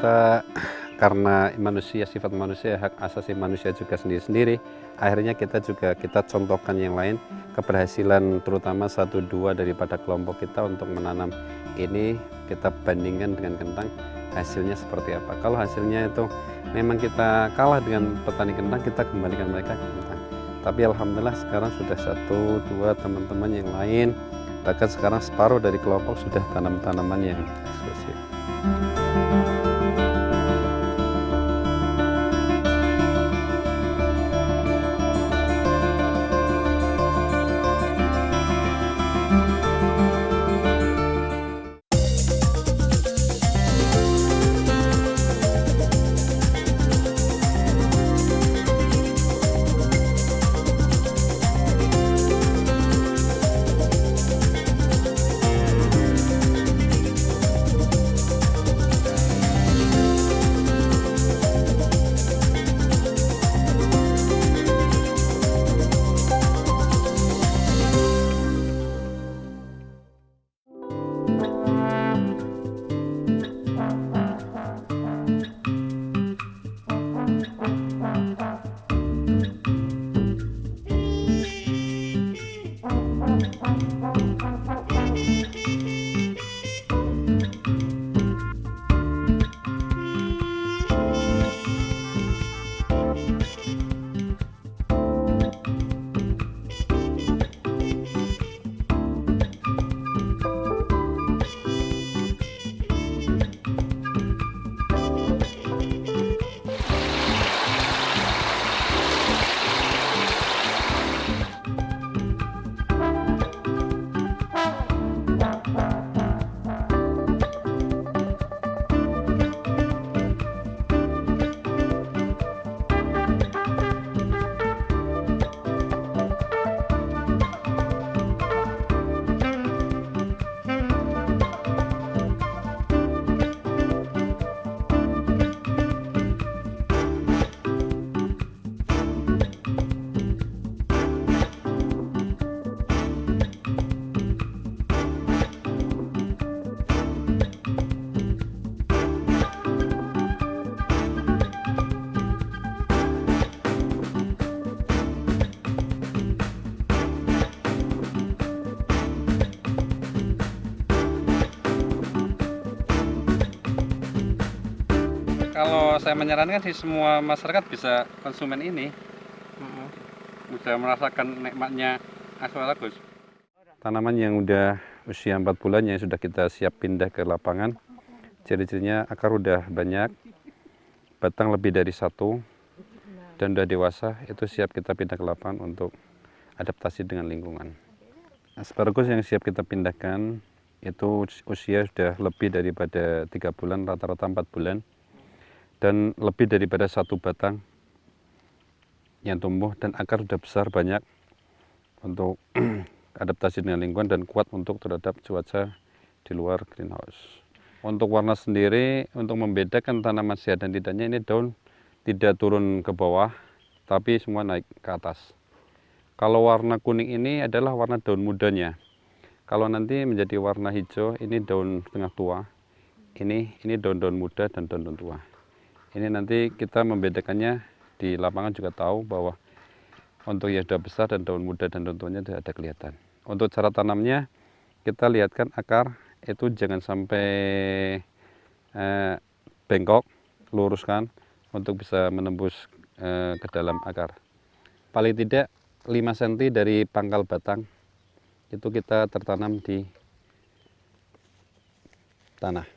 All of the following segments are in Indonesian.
kita karena manusia, sifat manusia, hak asasi manusia juga sendiri-sendiri, akhirnya kita contohkan yang lain, keberhasilan terutama 1-2 daripada kelompok kita untuk menanam ini kita bandingkan dengan kentang, hasilnya seperti apa. Kalau hasilnya itu memang kita kalah dengan petani kentang, kita kembalikan mereka ke kentang. Tapi alhamdulillah sekarang sudah 1-2 teman-teman yang lain, bahkan sekarang separuh dari kelompok sudah tanam tanaman yang eksklusif. Kalau saya menyarankan sih semua masyarakat bisa konsumen ini, udah merasakan nikmatnya asparagus. Tanaman yang udah usia 4 bulan yang sudah kita siap pindah ke lapangan, ciri-cirinya akar udah banyak, batang lebih dari 1, dan udah dewasa, itu siap kita pindah ke lapangan untuk adaptasi dengan lingkungan. Asparagus yang siap kita pindahkan itu usia sudah lebih daripada 3 bulan, rata-rata 4 bulan. Dan lebih daripada 1 batang yang tumbuh dan akar sudah besar banyak untuk adaptasi dengan lingkungan dan kuat untuk terhadap cuaca di luar greenhouse. Untuk warna sendiri, untuk membedakan tanaman sehat dan tidaknya, ini daun tidak turun ke bawah tapi semua naik ke atas. Kalau warna kuning ini adalah warna daun mudanya. Kalau nanti menjadi warna hijau, ini daun setengah tua. Ini daun-daun muda dan daun-daun tua. Ini nanti kita membedakannya di lapangan juga tahu bahwa untuk yang sudah besar dan daun muda dan daun tuanya sudah ada kelihatan. Untuk cara tanamnya, kita lihatkan akar itu jangan sampai bengkok, luruskan untuk bisa menembus ke dalam akar. Paling tidak 5 cm dari pangkal batang itu kita tertanam di tanah.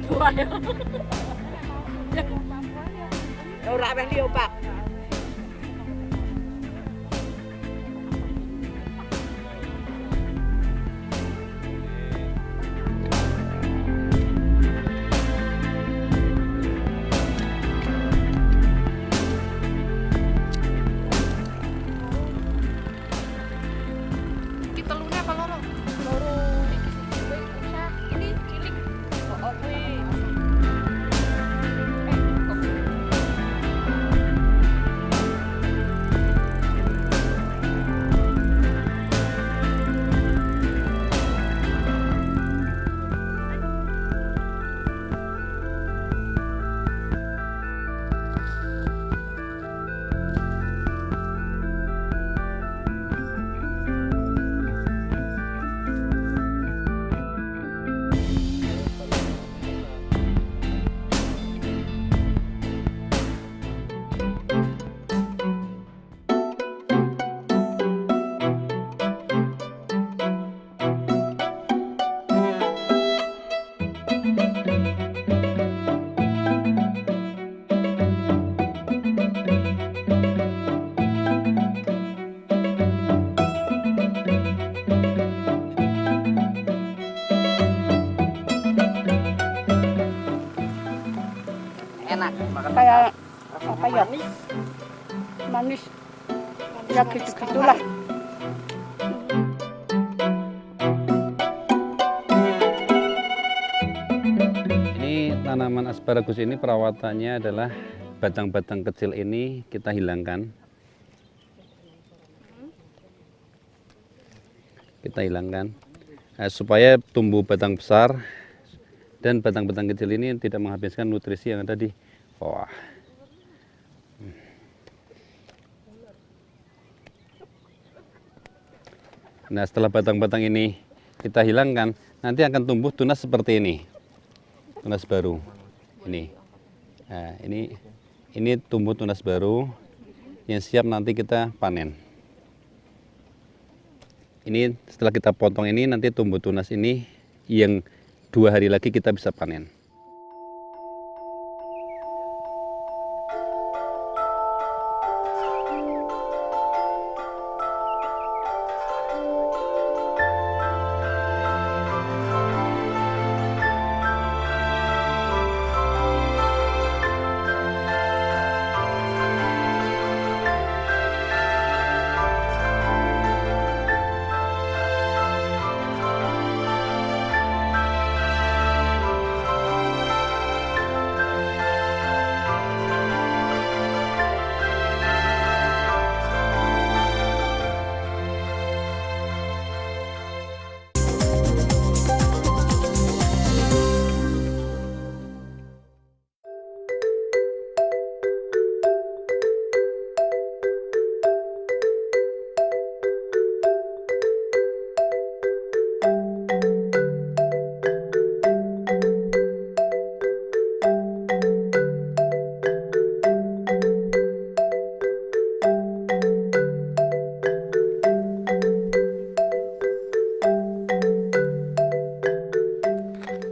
Papua ya. Ora wis liyo, Pak. Iki telune apa loro? Loro. Ini cilik. Oh, kuwi. Enak. Kayak apa ya? Manis. Ya gitu-gitulah. Ini tanaman asparagus ini perawatannya adalah batang-batang kecil ini kita hilangkan. Supaya tumbuh batang besar dan batang-batang kecil ini tidak menghabiskan nutrisi yang ada di bawah. Nah, setelah batang-batang ini kita hilangkan, nanti akan tumbuh tunas seperti ini. Tunas baru. Ini. Nah, ini tumbuh tunas baru yang siap nanti kita panen. Ini setelah kita potong ini nanti tumbuh tunas ini yang 2 hari lagi kita bisa panen.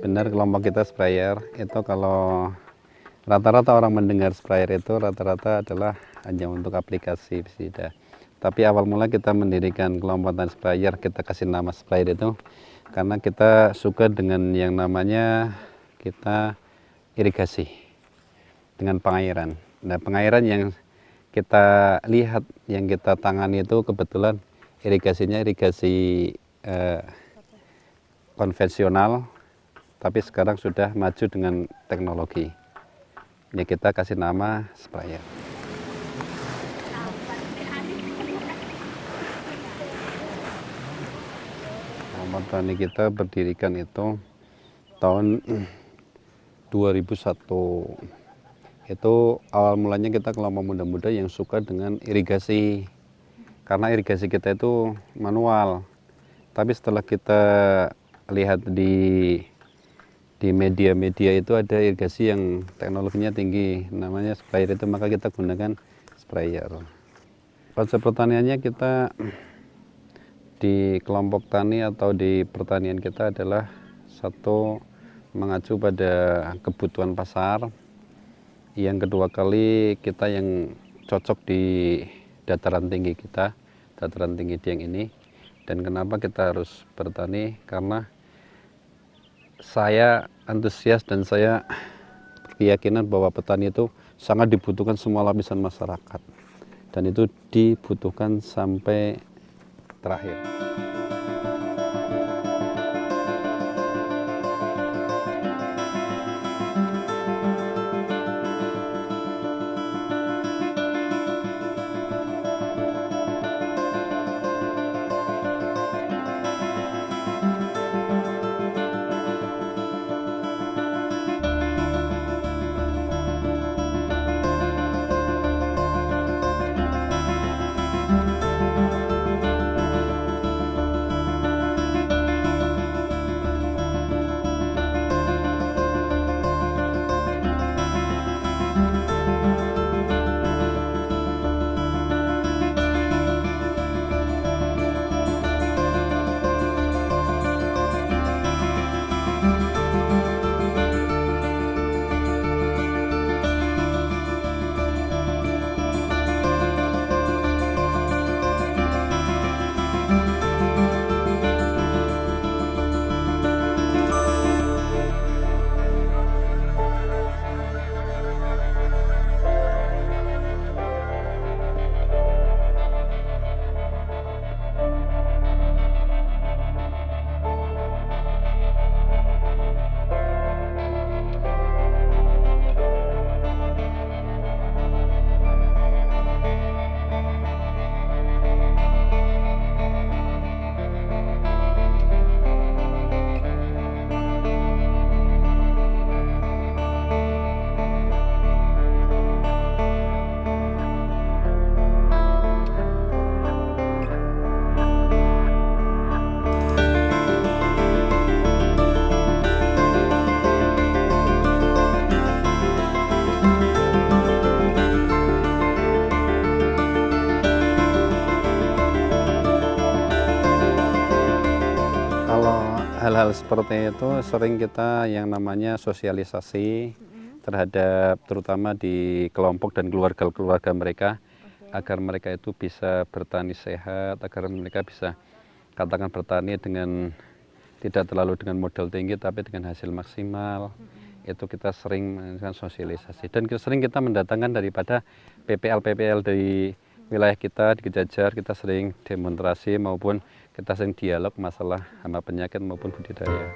Benar, kelompok kita sprayer itu kalau rata-rata orang mendengar sprayer itu rata-rata adalah hanya untuk aplikasi pestisida. Tapi awal mula kita mendirikan kelompok tani sprayer, kita kasih nama sprayer itu karena kita suka dengan yang namanya kita irigasi dengan pengairan. Nah, pengairan yang kita lihat, yang kita tangani itu kebetulan irigasinya irigasi konvensional, tapi sekarang sudah maju dengan teknologi. Ini kita kasih nama sprayer. Kelompok tani kita berdirikan itu tahun 2001. Itu awal mulanya kita kelompok muda-muda yang suka dengan irigasi. Karena irigasi kita itu manual. Tapi setelah kita lihat di media-media itu ada irigasi yang teknologinya tinggi, namanya sprayer itu, maka kita gunakan sprayer. Konsep pertaniannya kita di kelompok tani atau di pertanian kita adalah satu mengacu pada kebutuhan pasar. Yang kedua kali kita yang cocok di dataran tinggi kita, dataran tinggi Dieng ini. Dan kenapa kita harus bertani? Karena saya antusias dan saya berkeyakinan bahwa petani itu sangat dibutuhkan semua lapisan masyarakat. Dan itu dibutuhkan sampai terakhir. Hal-hal seperti itu sering kita yang namanya sosialisasi terhadap terutama di kelompok dan keluarga-keluarga mereka agar mereka itu bisa bertani sehat, agar mereka bisa katakan bertani dengan tidak terlalu dengan modal tinggi tapi dengan hasil maksimal. Itu kita sering melakukan sosialisasi dan sering kita mendatangkan daripada PPL dari wilayah kita di Kejajar, kita sering demonstrasi maupun kita sering dialog masalah hama penyakit maupun budidaya.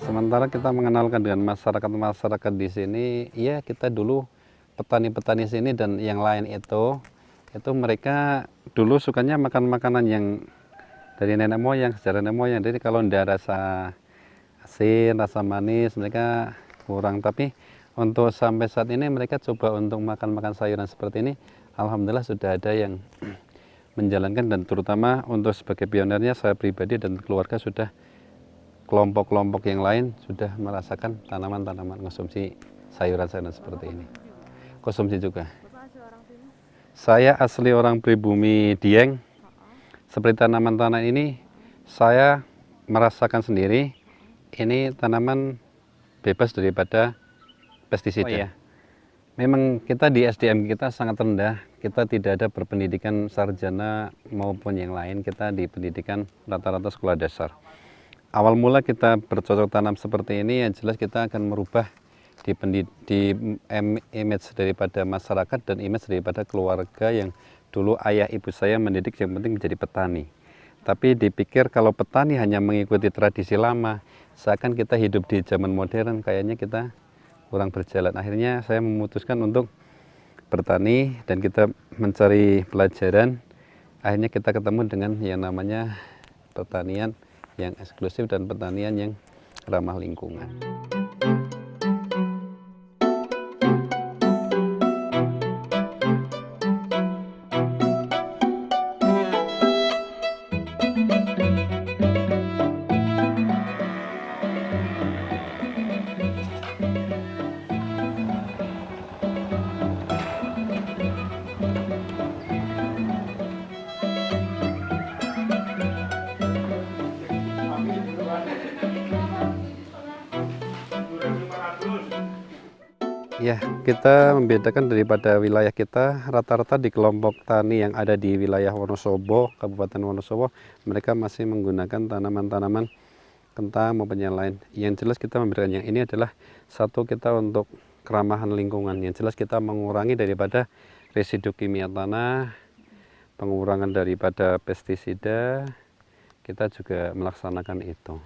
Sementara kita mengenalkan dengan masyarakat di sini, ya kita dulu petani-petani sini dan yang lain itu mereka dulu sukanya makan makanan yang dari nenek moyang, sejarah nenek moyang. Jadi kalau tidak rasa asin, rasa manis, mereka kurang. Tapi untuk sampai saat ini mereka coba untuk makan sayuran seperti ini. Alhamdulillah sudah ada yang menjalankan dan terutama untuk sebagai pionirnya saya pribadi dan keluarga sudah kelompok-kelompok yang lain sudah merasakan tanaman-tanaman konsumsi sayuran-sayuran seperti ini. Konsumsi juga. Saya asli orang pribumi Dieng. Seperti tanaman-tanaman ini saya merasakan sendiri. Ini tanaman bebas daripada pestisida. Oh, iya. Memang kita di SDM kita sangat rendah, kita tidak ada berpendidikan sarjana maupun yang lain, kita di pendidikan rata-rata sekolah dasar. Awal mula kita bercocok tanam seperti ini, yang jelas kita akan merubah di image daripada masyarakat dan image daripada keluarga yang dulu ayah ibu saya mendidik yang penting menjadi petani. Tapi dipikir kalau petani hanya mengikuti tradisi lama, seakan kita hidup di zaman modern, kayaknya kita kurang berjalan. Akhirnya saya memutuskan untuk bertani dan kita mencari pelajaran. Akhirnya kita ketemu dengan yang namanya pertanian yang eksklusif dan pertanian yang ramah lingkungan. Ya, kita membedakan daripada wilayah kita, rata-rata di kelompok tani yang ada di wilayah Wonosobo, Kabupaten Wonosobo, mereka masih menggunakan tanaman-tanaman kentang maupun yang lain. Yang jelas kita memberikan yang ini adalah satu, kita untuk keramahan lingkungan. Yang jelas kita mengurangi daripada residu kimia tanah, pengurangan daripada pestisida, kita juga melaksanakan itu.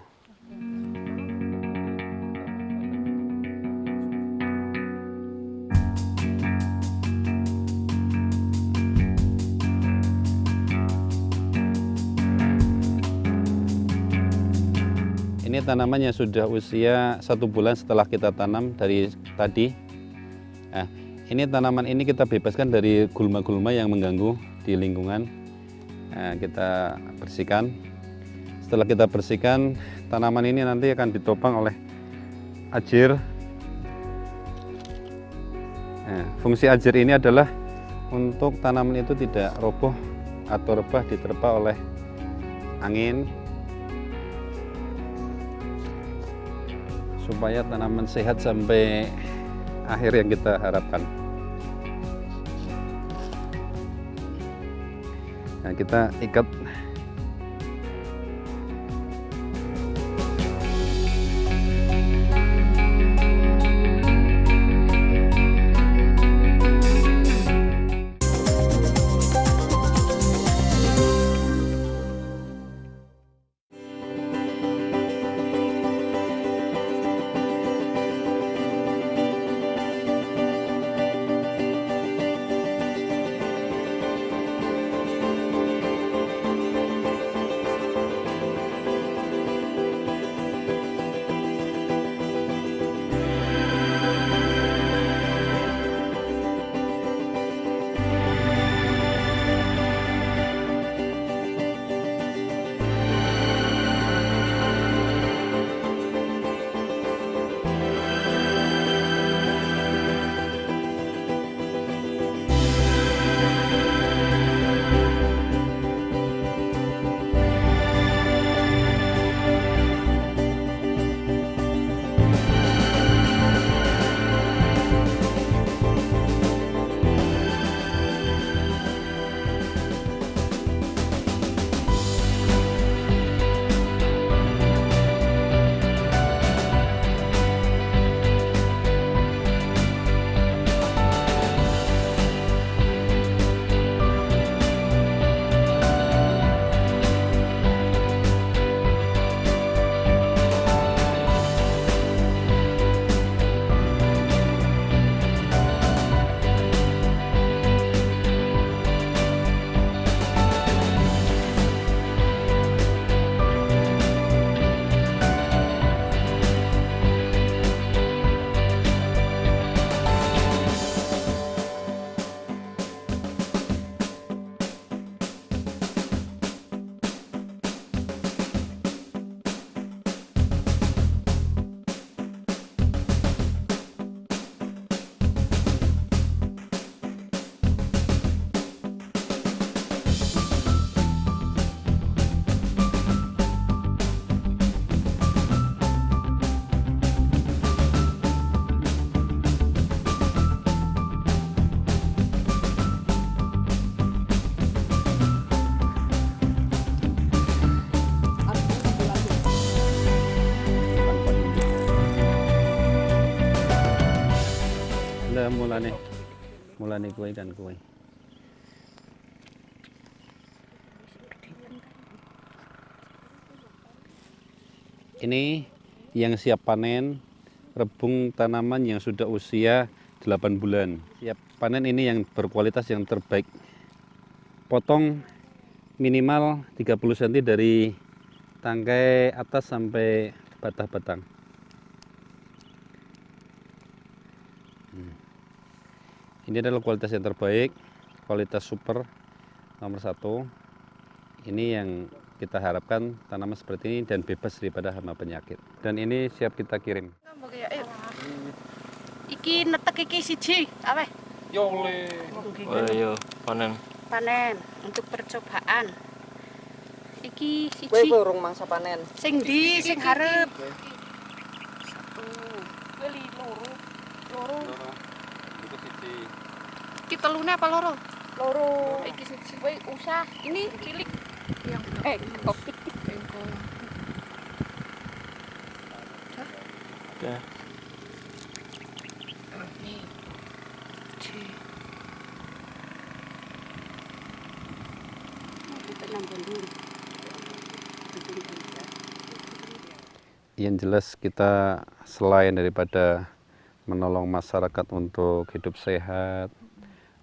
Ini tanaman yang sudah usia 1 bulan setelah kita tanam dari tadi. Nah, ini tanaman ini kita bebaskan dari gulma-gulma yang mengganggu di lingkungan. Nah, kita bersihkan. Setelah kita bersihkan, tanaman ini nanti akan ditopang oleh ajir. Nah, fungsi ajir ini adalah untuk tanaman itu tidak roboh atau rebah diterpa oleh angin, supaya tanaman sehat sampai akhir yang kita harapkan. Nah, kita ikat. mulane kue dan kue. Ini yang siap panen rebung tanaman yang sudah usia 8 bulan. Siap panen ini yang berkualitas yang terbaik. Potong minimal 30 cm dari tangkai atas sampai batang-batang. Ini adalah kualitas yang terbaik, kualitas super nomor 1. Ini yang kita harapkan tanaman seperti ini dan bebas daripada hama penyakit. Dan ini siap kita kirim. Iki netek iki siji, aweh. Ayo panen. Panen untuk percobaan. Iki Kowe siji. urung mangsa panen. Sing di sing harep. Beli loro. Loro. Itu siji. Iki telune apa loro? Loro. Iki siji kowe usah. Ini cilik. Yang Kopi. bengkol. Ya. Nih. Kita nambah dulu. Yang jelas kita selain daripada menolong masyarakat untuk hidup sehat,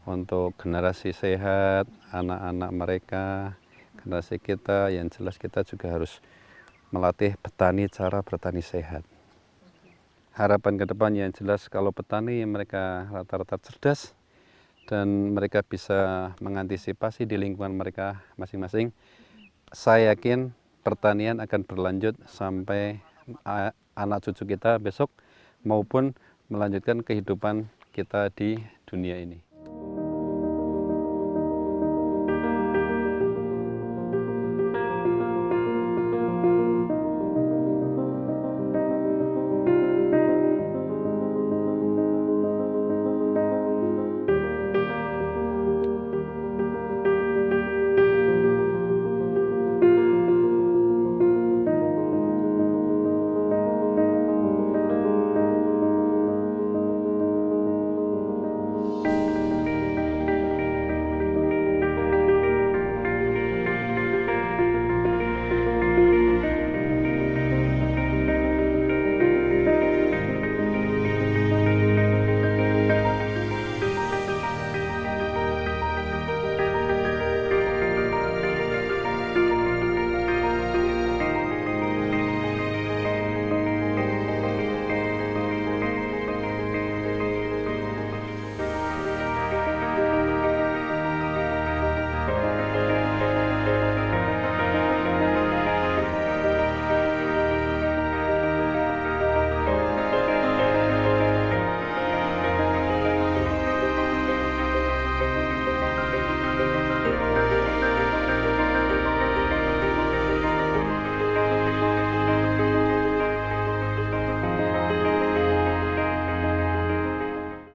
untuk generasi sehat, anak-anak mereka, generasi kita, yang jelas kita juga harus melatih petani cara bertani sehat. Harapan ke depan yang jelas kalau petani mereka rata-rata cerdas dan mereka bisa mengantisipasi di lingkungan mereka masing-masing, saya yakin pertanian akan berlanjut sampai anak cucu kita besok maupun melanjutkan kehidupan kita di dunia ini.